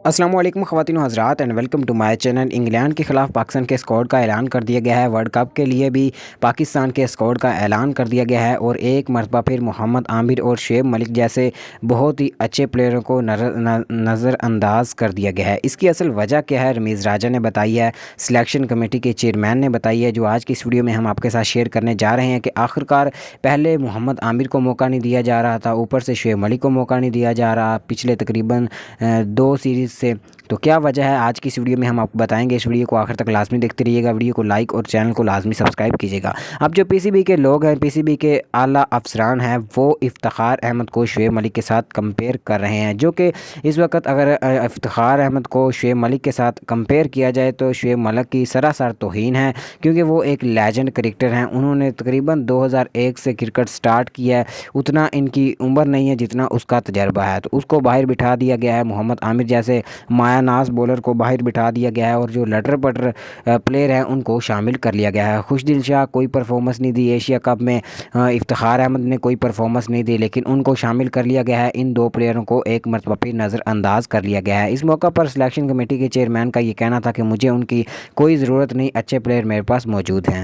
अस्सलामु अलैकुम ख़वातीन व हज़रात and welcome to my channel. England के ख़िलाफ़ पाकिस्तान के स्क्वाड का ऐलान कर दिया गया है। वर्ल्ड कप के लिए भी पाकिस्तान के स्क्वाड का ऐलान कर दिया गया है और एक मरतबा फिर मोहम्मद आमिर और शुएब मलिक जैसे बहुत ही अच्छे प्लेयरों को नज़रअंदाज कर दिया गया है। इसकी असल वजह क्या है रमीज़ राजा ने बताई है, सिलेक्शन कमेटी के चेयरमैन ने बताई है, जो आज की इस वीडियो में हम आपके साथ शेयर करने जा रहे हैं कि आखिरकार पहले मोहम्मद आमिर को मौका नहीं दिया जा रहा था, ऊपर से शुएब मलिक को मौका नहीं दिया जा रहा पिछले तकरीबन 2 सीरीज़ से। तो क्या वजह है आज की इस वीडियो में हम आपको बताएंगे। इस वीडियो को आखिर तक लाजमी देखते रहिएगा, वीडियो को लाइक और चैनल को लाजमी सब्सक्राइब कीजिएगा। अब जो पीसीबी के लोग हैं, पीसीबी के आला अफसरान हैं, वो इफ्तिखार अहमद को शुएब मलिक के साथ कंपेयर कर रहे हैं, जो कि इस वक्त अगर इफ्तिखार अहमद को शुएब मलिक के साथ कंपेयर किया जाए तो शुएब मलिक की सरासर तौहीन है, क्योंकि वो एक लेजेंड क्रिकेटर हैं। उन्होंने तकरीबन 2001 से क्रिकेट स्टार्ट किया है, उतना इनकी उम्र नहीं है जितना उसका तजर्बा है, तो उसको बाहर बिठा दिया गया है। मोहम्मद आमिर जैसे नाज बॉलर को बाहर बिठा दिया गया है और जो लटर पटर प्लेयर हैं उनको शामिल कर लिया गया है। खुशदिल शाह कोई परफॉर्मेंस नहीं दी एशिया कप में, इफ्तिखार अहमद ने कोई परफॉर्मेंस नहीं दी, लेकिन उनको शामिल कर लिया गया है। इन दो प्लेयरों को एक मरतबा फिर नज़रअंदाज कर लिया गया है। इस मौका पर सिलेक्शन कमेटी के चेयरमैन का ये कहना था कि मुझे उनकी कोई ज़रूरत नहीं, अच्छे प्लेयर मेरे पास मौजूद हैं।